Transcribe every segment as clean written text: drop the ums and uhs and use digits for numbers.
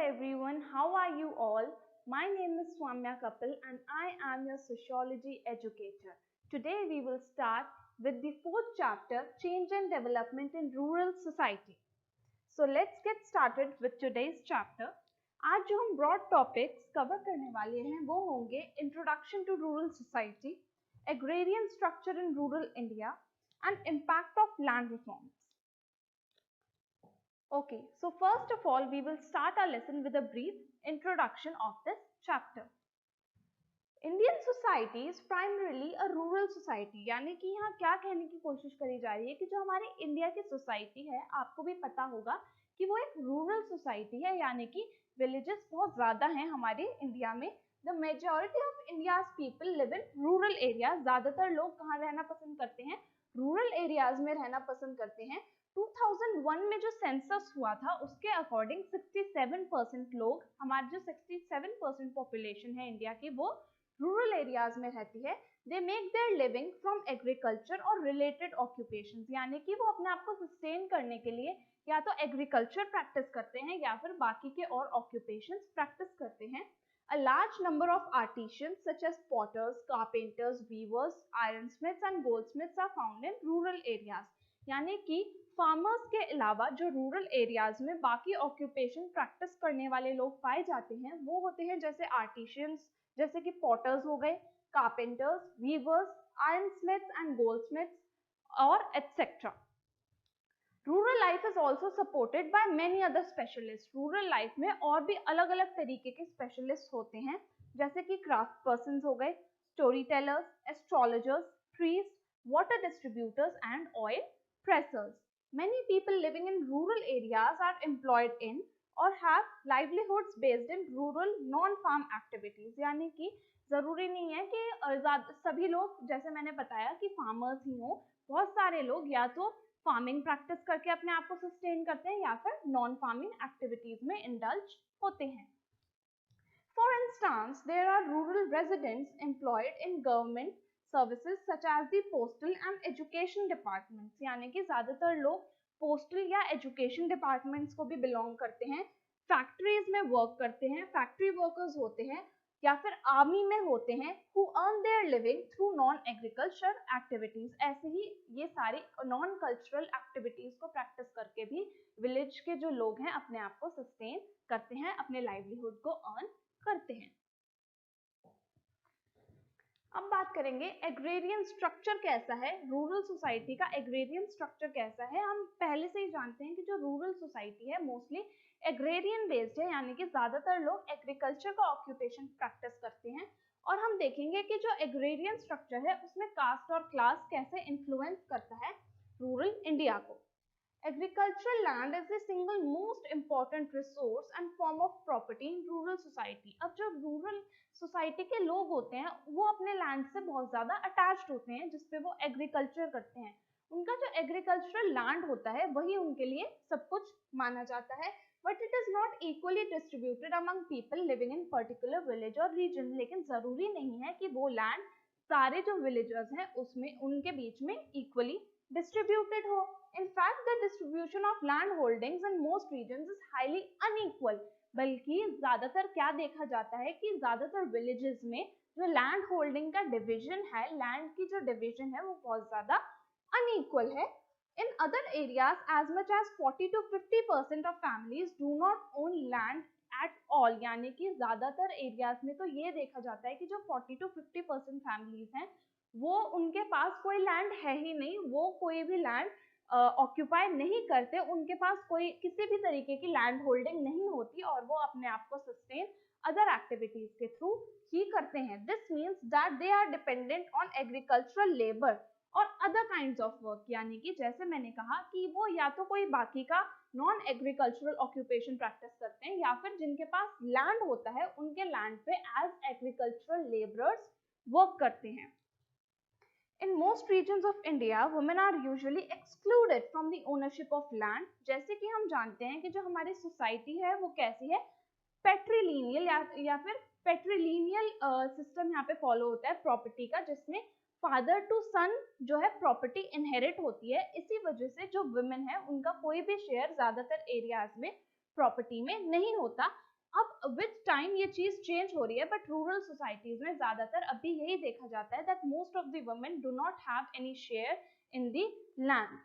everyone, how are you all? My name is Swamya Kapil and I am your sociology educator. Today we will start with the fourth chapter, Change and Development in Rural Society. So let's get started with today's chapter. आज जो हम broad topics cover करने वाले हैं वो होंगे Introduction to Rural Society, Agrarian Structure in Rural India and Impact of Land Reforms. Okay, so first of all, we will start our lesson with a brief introduction of this chapter. Indian society is primarily a rural society, यानी कि यहाँ क्या कहने की कोशिश करी जा रही है कि जो हमारे इंडिया की सोसाइटी है, आपको भी पता होगा कि वो एक रूरल सोसाइटी है, यानी कि विलेजेस बहुत ज़्यादा हैं हमारे इंडिया में. The majority of India's people live in rural areas. ज़्यादातर लोग कहाँ रहना पसंद करते हैं? रूरल एरियाज में रहना पसंद करते हैं. 2001 में जो सेंसस हुआ था उसके अकॉर्डिंग 67% लोग, हमारी जो 67% पॉपुलेशन है इंडिया की, वो रूरल एरियाज में रहती है. They make their living from agriculture और रिलेटेड ऑक्यूपेशंस, यानी कि वो अपने आप को सस्टेन करने के लिए या तो एग्रीकल्चर प्रैक्टिस करते हैं या फिर बाकी के और ऑक्यूपेशंस प्रैक्टिस करते हैं. A large number of artisans such as potters, carpenters, weavers, ironsmiths and goldsmiths are found in rural areas. यानी कि फार्मर्स के अलावा जो रूरल एरियाज में बाकी ऑक्यूपेशन प्रैक्टिस करने वाले लोग पाए जाते हैं वो होते हैं जैसे आर्टिशियंस, जैसे कि पॉटर्स हो गए, कारपेंटर्स, वीवर्स, आयरनस्मिथ्स एंड गोल्डस्मिथ्स और etcetera. Rural life is also supported by many other specialist. Rural life में और भी अलग अलग तरीके के स्पेशलिस्ट होते हैं, जैसे कि क्राफ्ट पर्सन हो गए, story tellers, astrologers, priest, water distributors and oil pressers. Many people living in rural areas are employed in or have livelihoods based in rural non-farm activities. यानी कि जरूरी नहीं है कि सभी लोग, जैसे मैंने बताया कि फार्मर्स ही हो, बहुत सारे लोग या तो फार्मिंग प्रैक्टिस करके अपने आप को सस्टेन करते हैं या फिर नॉन फार्मिंग एक्टिविटीज में इंडल्ज होते हैं. For instance, there are rural residents employed in government services such as the postal and education departments, यानी कि ज्यादातर लोग पोस्टल या एजुकेशन डिपार्टमेंट्स को भी बिलोंग करते हैं. फैक्ट्रीज में वर्क करते हैं, फैक्ट्री वर्कर्स होते हैं या फिर आर्मी में होते हैं, who earn their living through non agriculture activities. ऐसे ही ये सारी नॉन कल्चरल एक्टिविटीज को प्रैक्टिस करके भी विलेज के जो लोग हैं अपने आप को सस्टेन करते हैं, अपने लाइवलीहुड को अर्न करते हैं. अब बात करेंगे एग्रेरियन स्ट्रक्चर कैसा है, रूरल सोसाइटी का एग्रेरियन स्ट्रक्चर कैसा है. हम पहले से ही जानते हैं कि जो रूरल सोसाइटी है मोस्टली एग्रेरियन बेस्ड है, यानी कि ज्यादातर लोग एग्रीकल्चर का ऑक्यूपेशन प्रैक्टिस करते हैं. और हम देखेंगे कि जो एग्रेरियन स्ट्रक्चर है उसमें कास्ट और क्लास कैसे इन्फ्लुएंस करता है रूरल इंडिया को. Agricultural land is the single most important resource and form of property in rural society. अब जो रूरल सोसाइटी के लोग होते हैं वो अपने लैंड से बहुत ज़्यादा अटैच्ड होते हैं, जिसपे वो एग्रीकल्चर करते हैं. उनका जो एग्रीकल्चरल लैंड होता है वही उनके लिए सब कुछ माना जाता है. But it is not equally distributed among people living in particular village और रीजन. लेकिन ज़रूरी नहीं है कि वो लैंड सारे जो विलेजर्स हैं उसमें उनके बीच में इक्वली distributed हो. In fact, the distribution of land holdings in most regions is highly unequal. बल्कि ज्यादातर क्या देखा जाता है कि ज्यादातर विलेजेस में जो लैंड होल्डिंग का डिवीजन है, लैंड की जो डिवीजन है वो बहुत ज्यादा अनइक्वल है. In other areas, as much as 40 to 50% of families do not own land at all. यानी कि ज्यादातर एरियाज में तो ये देखा जाता है कि जो 40 to 50% फैमिलीज हैं वो उनके पास कोई लैंड है ही नहीं, वो कोई भी लैंड ऑक्यूपाई नहीं करते, उनके पास कोई किसी भी तरीके की लैंड होल्डिंग नहीं होती और वो अपने आप को सस्टेन अदर एक्टिविटीज के थ्रू ही करते हैं. This means that they are dependent on agricultural labour और अदर काइंड्स ऑफ वर्क. यानी कि जैसे मैंने कहा कि वो या तो कोई बाकी का नॉन एग्रीकल्चरल ऑक्यूपेशन प्रैक्टिस करते हैं या फिर जिनके पास लैंड होता है उनके लैंड पे एज एग्रीकल्चरल लेबरर्स वर्क करते हैं. In most regions of India, women are usually excluded from the ownership of land. जैसे कि हम जानते हैं कि जो हमारी सोसाइटी है वो कैसी है, पेट्रीलिनियल या फिर पेट्रीलिनियल सिस्टम यहाँ पे फॉलो होता है प्रॉपर्टी का, जिसमें फादर टू सन जो है प्रॉपर्टी इनहेरिट होती है. इसी वजह से जो वुमेन है उनका कोई भी शेयर ज्यादातर एरियाज में प्रॉपर्टी में नहीं होता. अब विद टाइम ये चीज चेंज हो रही है, बट रूरल सोसाइटीज में ज्यादातर अभी यही देखा जाता है that most of the women do not have any share in the land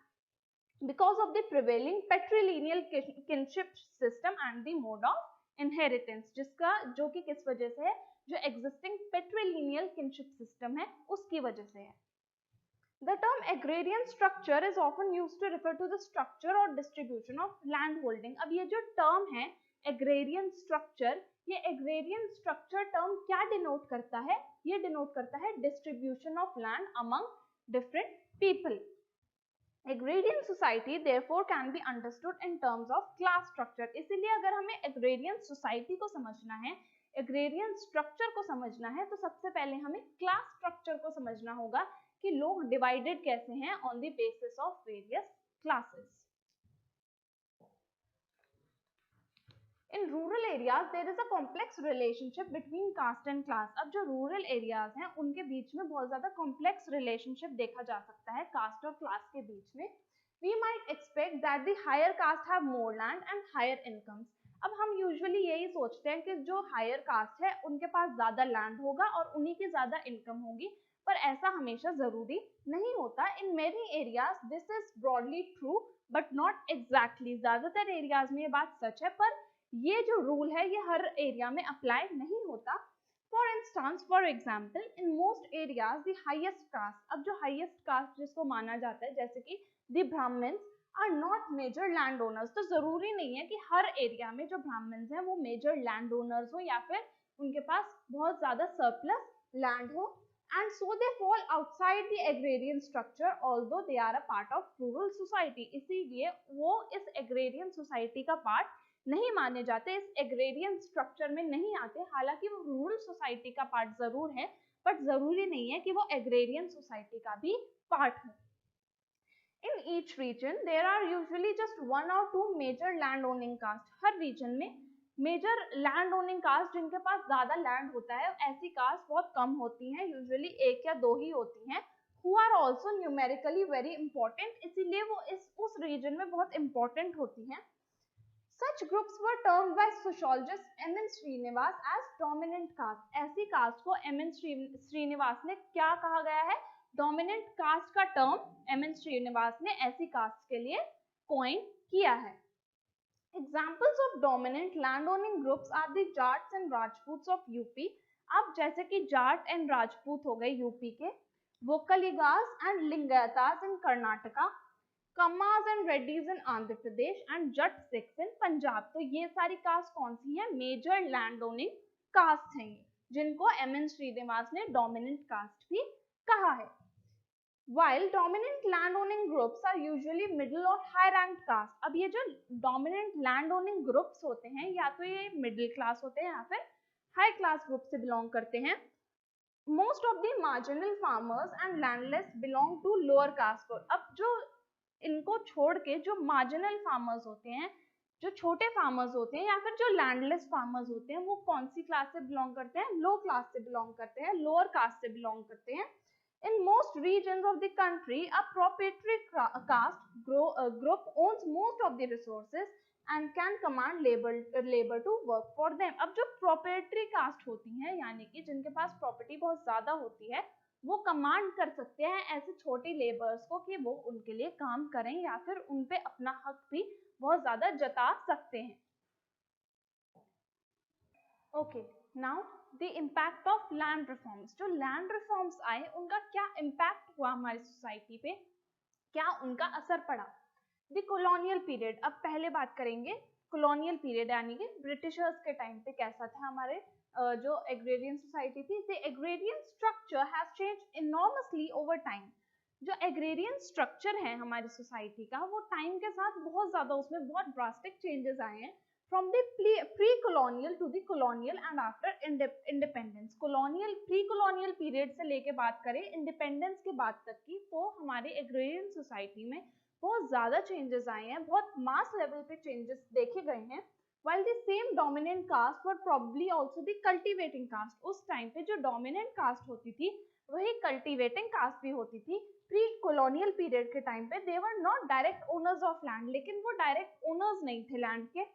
because of the prevailing patrilineal kinship system and the mode of inheritance, जिसका जो कि किस वजह से है, जो एग्जिस्टिंग पेट्रीलिनियल किनशिप सिस्टम है उसकी वजह से है. The term agrarian structure is often used to refer to the structure or distribution of land holding. अब ये जो term है agrarian structure, ये agrarian structure term क्या denote करता है? ये denote करता है distribution of land among different people. Agrarian society therefore can be understood in terms of class structure. इसीलिए अगर हमें agrarian society को समझना है, agrarian structure को समझना है, तो सबसे पहले हमें class structure को समझना होगा कि लोग डिवाइडेड कैसे हैं on the basis of various classes. In rural areas there is a complex relationship between caste and class. अब जो रूरल एरियाज हैं उनके बीच में बहुत ज्यादा कॉम्प्लेक्स रिलेशनशिप देखा जा सकता है कास्ट और क्लास के बीच में. We might expect that the higher caste have more land and higher incomes. अब हम यूजुअली यही सोचते हैं कि जो हायर कास्ट है उनके पास ज्यादा लैंड होगा और उन्हीं की ज्यादा इनकम होगी, पर ऐसा हमेशा जरूरी नहीं होता. In many areas this is broadly true but not exactly. ज्यादातर एरियाज में ये बात सच है, पर ये जो रूल है ये हर एरिया में अप्लाई नहीं होता. For instance, for example, in most areas the highest caste, अब जो हाईएस्ट कास्ट जिसको माना जाता है जैसे कि the Brahmins are not major land owners. तो जरूरी नहीं है कि हर एरिया में जो ब्राह्मण्स हैं वो मेजर लैंड ओनर्स हो या फिर उनके पास बहुत ज्यादा सरप्लस लैंड हो. And so they fall outside the agrarian structure although they are a part of rural society. इसीलिए वो इस agrarian society का part नहीं माने जाते, इस agrarian structure में नहीं आते. हालांकि वो rural society का part जरूर है, but जरूरी नहीं है कि वो agrarian society का भी part हो. In each region there are usually just one or two major land owning caste. Her region में मेजर लैंड ओनिंग कास्ट जिनके पास ज्यादा लैंड होता है, ऐसी कास्ट बहुत कम होती हैं, यूजुअली एक या दो ही होती हैं. Who are also numerically very important, इसीलिए वो उस रीजन में बहुत इंपॉर्टेंट होती हैं. Such groups were termed by sociologist M N Srinivas as dominant caste. ऐसी कास्ट को एम एन श्रीनिवास ने क्या कहा गया है? डोमिनेंट कास्ट का टर्म एम एन श्रीनिवास ने ऐसी कास्ट के लिए कॉइन किया है. Examples of dominant landowning groups are the Jats and Rajputs of UP. अब जैसे कि जाट एंड राजपूत हो गए यूपी के, Vokkaligas and Lingayatas in Karnataka, Kammas and Reddys in Andhra Pradesh and Jat Sikhs in Punjab. तो ये सारी कास्ट कौन सी हैं? मेजर लैंड ओनिंग कास्ट हैं, जिनको एम एन श्रीनिवास ने डोमिनेंट कास्ट भी कहा है. While dominant landowning groups are usually middle or high ranked caste. अब ये जो dominant landowning groups होते हैं या तो ये middle class होते हैं या फिर high class group से belong करते हैं. Most of the marginal farmers and landless belong to lower caste. अब जो इनको छोड़ के जो marginal farmers होते हैं, जो छोटे farmers होते हैं या फिर जो landless farmers होते हैं, वो कौन सी class से belong करते हैं? Low class से belong करते हैं, lower caste से belong करते हैं. In most regions of the country, a proprietary caste group owns most of the resources and can command labor to work for them. अब जो proprietary caste होती हैं, यानी कि जिनके पास property बहुत ज़्यादा होती है, वो कमांड कर सकते हैं ऐसे छोटे लेबर्स को कि वो उनके लिए काम करें या फिर उन पे अपना हक भी बहुत ज़्यादा जता सकते हैं. Okay, now the impact of land reforms. जो land reforms आए उनका क्या impact हुआ हमारी सोसाइटी पे, क्या उनका असर पड़ा? The colonial period. अब पहले बात करेंगे colonial period यानी कि ब्रिटिशर्स के टाइम पे कैसा था हमारे जो agrarian society थी. The agrarian structure has changed enormously over time. जो agrarian structure है हमारी सोसाइटी का, वो टाइम के साथ बहुत ज्यादा उसमें बहुत drastic changes आए हैं. From the pre-colonial to the colonial and after independence. Colonial, pre-colonial period से लेके बात करें independence के बाद तक की, तो हमारे agrarian society में बहुत ज़्यादा changes आए हैं, बहुत mass level पे changes देखे गए हैं. While the same dominant caste were probably also the cultivating caste. उस टाइम पे जो dominant caste होती थी वही cultivating caste भी होती थी. Pre-colonial period के टाइम पे they were not direct owners of land, लेकिन वो direct owners नहीं थे land के.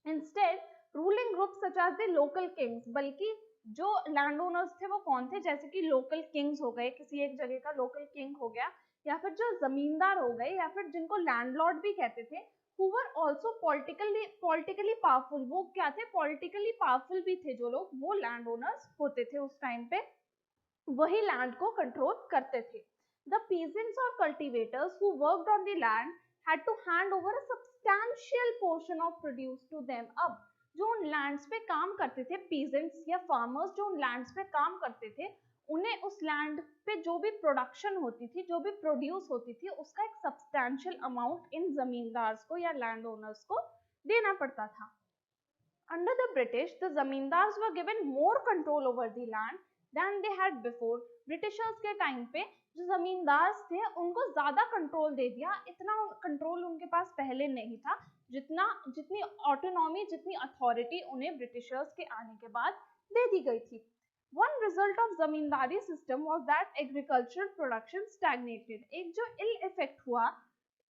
Instead, ruling groups groups such as the local kings, बल्कि जो लैंड ओनर्स थे वो कौन थे, जैसे कि लोकल किंग्स हो गए, किसी एक जगह का लोकल किंग हो गया, या फिर जो जमींदार हो गए, या फिर जिनको लैंडलॉर्ड भी कहते थे, who were also politically powerful, वो क्या थे, पॉलिटिकली पावरफुल भी थे जो लोग, वो लैंड ओनर्स होते थे उस टाइम पे, वही लैंड को कंट्रोल करते थे। The peasants or cultivators who worked on the land had to hand over a substantial portion of produce to them. अब जो उन लैंड्स पे काम करते थे, peasants या farmers जो उन लैंड्स पे काम करते थे, उन्हें उस लैंड पे जो भी प्रोडक्शन होती थी, जो भी प्रोड्यूस होती थी, उसका एक सब्सटैंशियल अमाउंट इन जमींदार्स को या लैंड ओनर्स को देना पड़ता था। Under the British, the zamindars were given more control over the land than they had before. Britishers के टाइम पे जो जमींदार्स थे उनको ज्यादा कंट्रोल दे दिया, इतना कंट्रोल उनके पास पहले नहीं था, जितनी ऑटोनॉमी, जितनी अथॉरिटी उन्हें ब्रिटिशर्स के आने के बाद दे दी गई थी। One result of zamindari system was that agricultural production stagnated. एक जो इल इफेक्ट हुआ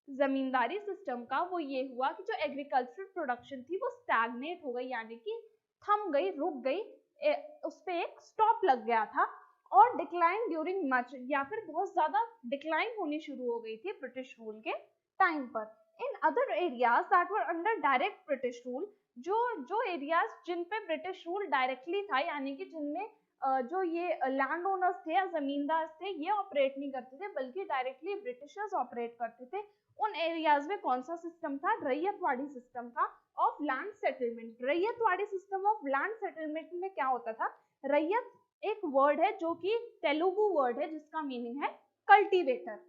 जमींदारी सिस्टम का वो ये हुआ कि जो एग्रीकल्चरल प्रोडक्शन थी वो स्टैग्नेट हो गई, यानी कि थम गई, रुक गई, उस पे एक स्टॉप लग गया था, और डिक्लाइन ड्यूरिंग मच, या फिर बहुत ज्यादा डिक्लाइन होनी शुरू हो गई थी ब्रिटिश रूल के टाइम पर। In other areas that were under direct British rule, जो एरियाज जिन पे ब्रिटिश रूल डायरेक्टली था, यानी कि जिनमें जो ये लैंड ओनर्स थे या जमींदार थे ये ऑपरेट नहीं करते थे, बल्कि डायरेक्टली ब्रिटिशर्स ऑपरेट करते थे, उन एरियाज में कौन सा सिस्टम था, रैयतवाड़ी सिस्टम था of land settlement. Ryotwari system of land settlement में क्या होता था, रैयत एक वर्ड है जो कि तेलुगु वर्ड है जिसका मीनिंग है कल्टीवेटर।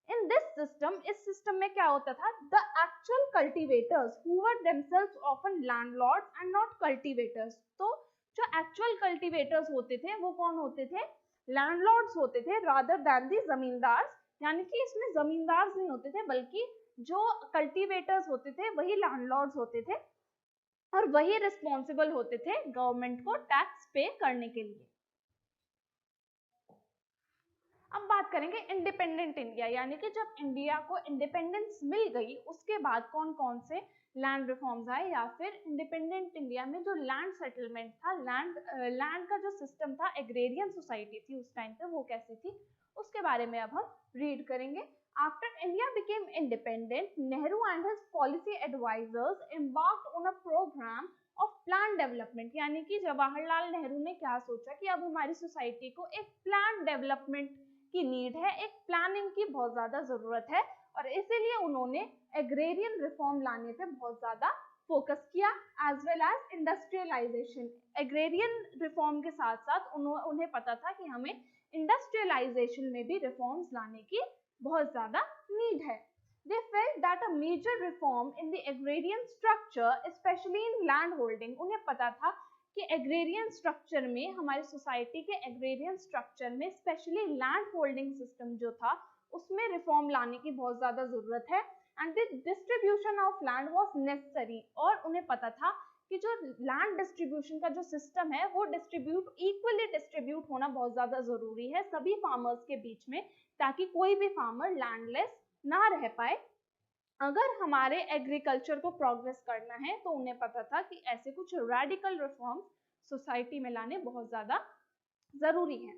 इन दिस सिस्टम, इस सिस्टम में क्या होता था, the actual cultivators who were themselves often landlords and not cultivators, तो जो एक्चुअल कल्टीवेटर्स होते थे वो कौन होते थे, लैंडलॉर्ड्स होते थे, रादर दैन दी जमींदार, यानी कि इसमें जमींदार नहीं होते थे, बल्कि जो कल्टीवेटर्स होते थे वही लैंडलॉर्ड्स होते थे, और वही रिस्पॉन्सिबल होते थे गवर्नमेंट को टैक्स पे करने के लिए। अब बात करेंगे इंडिपेंडेंट इंडिया, यानी कि जब इंडिया को इंडिपेंडेंस मिल गई उसके बाद कौन कौन से लैंड रिफॉर्म्स आए, या फिर इंडिपेंडेंट इंडिया में जो लैंड सेटलमेंट था, लैंड का जो सिस्टम था, एग्रेरियन सोसाइटी थी उस टाइम पे, वो कैसी थी, उसके बारे में अब हम रीड करेंगे। After India became independent, Nehru and his policy advisers embarked on a programme of plan development, यानी कि जवाहरलाल नेहरू ने क्या सोचा कि अब हमारी सोसाइटी को एक प्लान डेवलपमेंट की नीड है, एक प्लानिंग की बहुत ज्यादा जरूरत है, और इसीलिए उन्होंने एग्रेरियन रिफॉर्म लाने पे बहुत ज्यादा फोकस किया, as well as industrialisation. Agrarian reform के साथ साथ उन्हें पता था कि हमें इंडस्ट्रियलाइजेशन में भी रिफॉर्म्स लाने की बहुत ज्यादा नीड है। They felt that a major reform in the agrarian structure, especially in land holding, उन्हें पता था कि एग्रेरियन स्ट्रक्चर में, हमारी सोसाइटी के एग्रेरियन स्ट्रक्चर में स्पेशली लैंड होल्डिंग सिस्टम जो था उसमें रिफॉर्म लाने की बहुत ज्यादा जरूरत है, and the distribution of land was necessary, और उन्हें पता था कि जो लैंड डिस्ट्रीब्यूशन का जो सिस्टम है वो इक्वली डिस्ट्रीब्यूट होना बहुत ज्यादा जरूरी है सभी फार्मर्स के बीच में, ताकि कोई भी फार्मर लैंडलेस ना रह पाए। अगर हमारे एग्रीकल्चर को प्रोग्रेस करना है तो उन्हें पता था कि ऐसे कुछ रेडिकल रिफॉर्म्स सोसाइटी में लाने बहुत ज्यादा जरूरी है।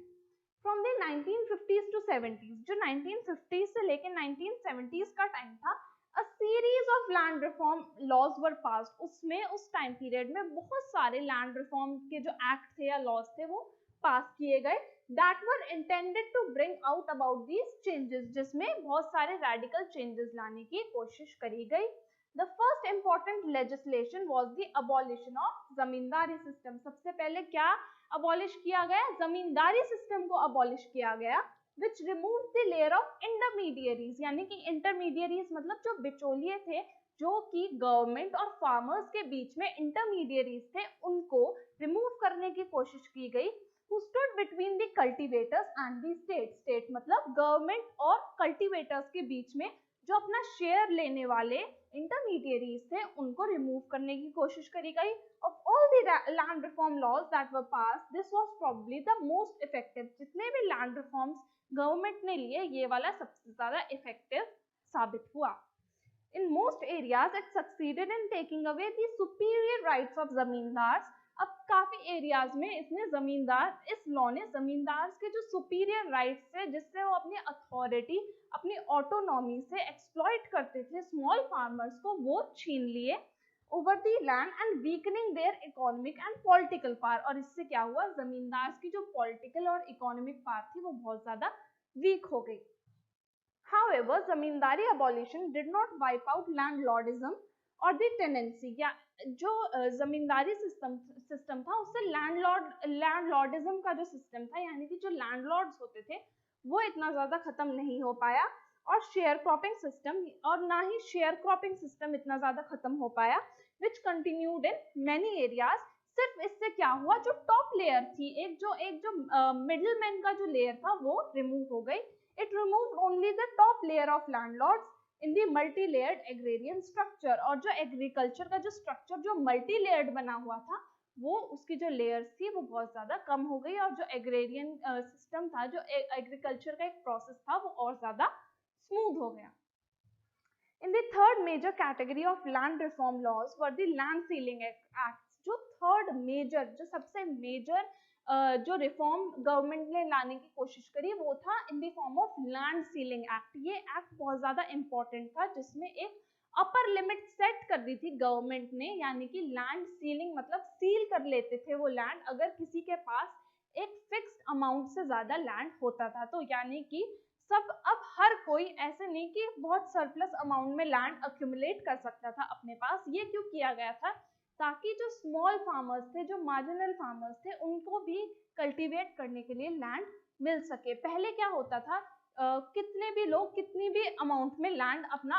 From the 1950s to 70s, जो 1950s से लेकर 1970s का टाइम था, a series of land reform laws were passed, उसमें उस टाइम पीरियड में बहुत सारे लैंड रिफॉर्म के जो एक्ट थे या लॉज थे वो पास किए गए, that were intended to bring out about these changes, जिसमें बहुत सारे radical changes लाने की कोशिश करी गई। The first important legislation was the abolition of zamindari system। सबसे पहले क्या abolish किया गया, जमींदारी system को abolish किया गया, which removed the layer of intermediaries, यानी कि intermediaries मतलब जो बिचौलिए थे, जो कि गवर्नमेंट और फार्मर्स के बीच में इंटरमीडिएरीज थे, उनको रिमूव करने की कोशिश की गई। who stood between the cultivators and the state, state मतलब गवर्नमेंट और कल्टीवेटर्स के बीच में जो अपना शेयर लेने वाले इंटरमीडिएरीज थे उनको रिमूव करने की कोशिश करी गई। of all the land reform laws that were passed, this was probably the most effective, जितने भी लैंड रिफॉर्म्स गवर्नमेंट ने लिए ये वाला सबसे ज्यादा इफेक्टिव साबित हुआ। In most areas, it succeeded in taking away the superior rights of zamindars. अब काफी एरियाज में इसने जमींदार इस लॉ ने जमींदार के जो सुपीरियर राइट्स थे, जिससे वो अपनी अथॉरिटी, अपनी ऑटोनॉमी से एक्सप्लॉइट करते थे स्मॉल फार्मर्स को, वो छीन लिए over the land and weakening their economic and political power. और इससे क्या हुआ, जमींदार की जो पॉलिटिकल और इकोनॉमिक पावर थी वो बहुत ज्यादा वीक हो गई। However, zamindari abolition did not wipe out landlordism और दी टेनेंसी, या जो जमींदारी सिस्टम था उससे लैंडलॉर्डिज्म का जो सिस्टम था, यानी कि जो लैंडलॉर्ड्स होते थे वो इतना ज्यादा खत्म नहीं हो पाया, और शेयर क्रॉपिंग सिस्टम, और ना ही शेयर क्रॉपिंग सिस्टम इतना ज्यादा खत्म हो पाया, विच कंटिन्यूड इन मेनी एरियाज। सिर्फ इससे क्या हुआ, जो टॉप लेयर थी, एक जो मिडिल मैन का जो लेयर था वो रिमूव हो गई। It removed only the top layer of landlords in the multi-layered agrarian structure। और जो एग्रीकल्चर का जो स्ट्रक्चर जो मल्टी लेयर्ड बना हुआ था, वो उसकी जो लेयर्स थी वो बहुत ज्यादा कम हो गई, और जो एग्रेरियन सिस्टम था, जो एग्रीकल्चर का एक प्रोसेस था, वो और ज्यादा स्मूथ हो गया। In the third major category of land reform laws were the land sealing acts। जो थर्ड मेजर, जो सबसे मेजर जो रिफॉर्म गवर्नमेंट ने लाने की कोशिश करी, वो था in the form of land ceiling act. ये एक्ट बहुत ज्यादा इंपॉर्टेंट था, जिसमें एक अपर लिमिट सेट कर दी थी गवर्नमेंट ने, यानी कि लैंड सीलिंग मतलब सील कर लेते थे वो लैंड अगर किसी के पास एक फिक्स्ड अमाउंट से ज्यादा लैंड होता था। तो यानी कि सब, अब हर कोई ऐसे नहीं कि बहुत सरप्लस अमाउंट में लैंड अक्यूमुलेट कर सकता था अपने पास। ये क्यों किया गया था, ताकि जो स्मॉल फार्मर्स थे, जो मार्जिनल फार्मर्स थे, उनको भी कल्टीवेट करने के लिए लैंड मिल सके। पहले क्या होता था, कितने भी लोग कितनी भी अमाउंट में लैंड अपना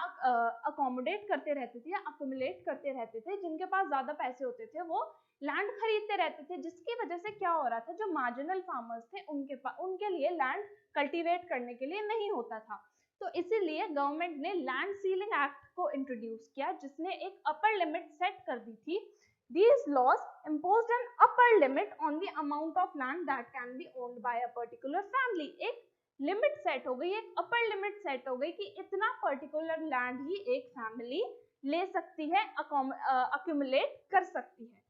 अकोमोडेट करते रहते थे या अक्यूमुलेट करते रहते थे, जिनके पास ज्यादा पैसे होते थे वो लैंड खरीदते रहते थे, जिसकी वजह से क्या हो रहा था, जो मार्जिनल फार्मर्स थे उनके लिए लैंड कल्टीवेट करने के लिए नहीं होता था। तो इसीलिए गवर्नमेंट ने लैंड सीलिंग एक्ट को इंट्रोड्यूस किया, जिसने एक अपर लिमिट सेट कर दी थी। These laws imposed an upper limit on the amount of land that can be owned by a particular family। एक लिमिट सेट हो गई, एक अपर लिमिट सेट हो गई कि इतना पर्टिकुलर लैंड ही एक फैमिली ले सकती है, अक्यूमुलेट कर सकती है।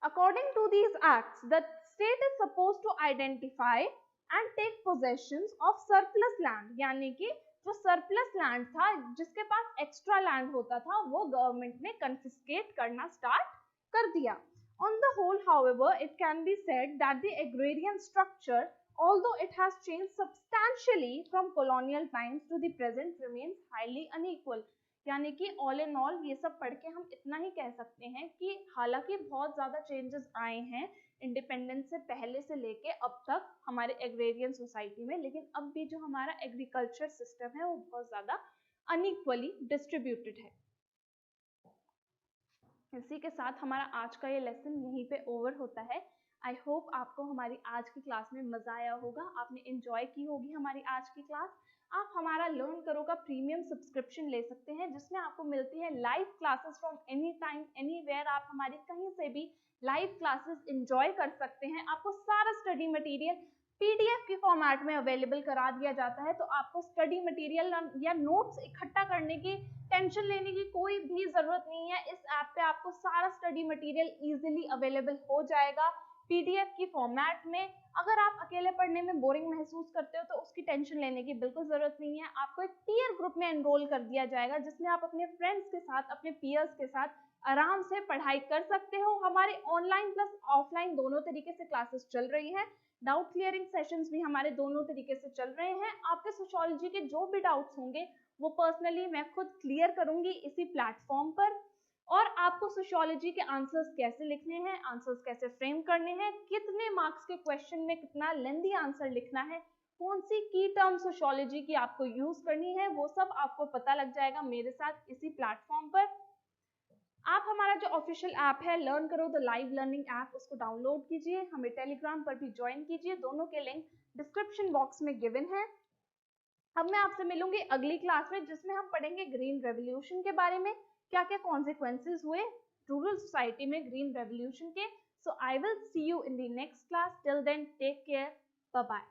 According to these acts, the state is supposed to identify and take possessions of surplus land। यानी कि जो सरप्लस लैंड था, जिसके पास एक्स्ट्रा लैंड होता था, वो गवर्नमेंट ने कन्फिस्केट करना स्टार्ट कर दिया। On the whole, however, it can be said that the agrarian structure, although it has changed substantially from colonial times to the present, remains highly unequal। यानी कि all in all ये सब पढ़ के हम इतना ही कह सकते हैं कि हालांकि बहुत ज्यादा चेंजेस आए हैं इंडिपेंडेंस से पहले से लेके अब तक हमारे एग्रेरियन सोसाइटी में, लेकिन अब भी जो हमारा एग्रीकल्चर सिस्टम है वो बहुत ज्यादा अनइक्वली डिस्ट्रीब्यूटेड है। इसी के साथ हमारा आज का ये लेसन यहीं पे ओवर होता है। आई होप आपको हमारी आज की क्लास में मजा आया होगा, आपने एंजॉय की होगी हमारी आज की क्लास। आप हमारा लर्न करो का प्रीमियम सब्सक्रिप्शन ले सकते हैं, जिसमें आपको मिलती है live classes from any time anywhere. आप हमारी कहीं से भी लाइव क्लासेस एंजॉय कर सकते हैं। आपको सारा स्टडी मटेरियल पीडीएफ के फॉर्मेट में अवेलेबल करा दिया जाता है, तो आपको स्टडी मटेरियल या नोट्स इकट्ठा करने की टेंशन लेने की कोई भी जरूरत नहीं है। इस ऐप पे आपको सारा स्टडी मटेरियल इजीली अवेलेबल हो जाएगा पीडीएफ की फॉर्मेट में। अगर आप अकेले पढ़ने में बोरिंग महसूस करते हो तो उसकी टेंशन लेने की बिल्कुल जरूरत नहीं है। आपको एक पीयर ग्रुप में एनरोल कर दिया जाएगा, जिसमें आप अपने फ्रेंड्स के साथ, अपने पीयर्स के साथ आराम से पढ़ाई कर सकते हो। हमारे ऑनलाइन प्लस ऑफलाइन दोनों तरीके से क्लासेस चल रही है। डाउट क्लियरिंग सेशंस भी हमारे दोनों तरीके से चल रहे हैं। आपके सोशियोलॉजी के जो भी डाउट्स होंगे वो पर्सनली मैं खुद क्लियर करूंगी इसी प्लेटफॉर्म पर। और आपको सोशियोलॉजी के आंसर्स कैसे लिखने हैं, आंसर्स कैसे फ्रेम करने हैं, कितने मार्क्स के क्वेश्चन में कितना लेंथी आंसर लिखना है, कौन सी की टर्म सोशियोलॉजी की आपको यूज करनी है, वो सब आपको पता लग जाएगा मेरे साथ इसी प्लेटफॉर्म पर। आप हमारा जो ऑफिशियल ऐप है लर्न करो द लाइव लर्निंग ऐप, उसको डाउनलोड कीजिए, हमें टेलीग्राम पर भी ज्वाइन कीजिए, दोनों के लिंक डिस्क्रिप्शन बॉक्स में गिवन है। अब मैं आपसे मिलूंगी अगली क्लास में, जिसमें हम पढ़ेंगे ग्रीन रेवोल्यूशन के बारे में, क्या क्या कॉन्सिक्वेंसेस हुए रूरल सोसाइटी में ग्रीन रेवोल्यूशन के। So I will see you in the next class. Till then take care, bye bye.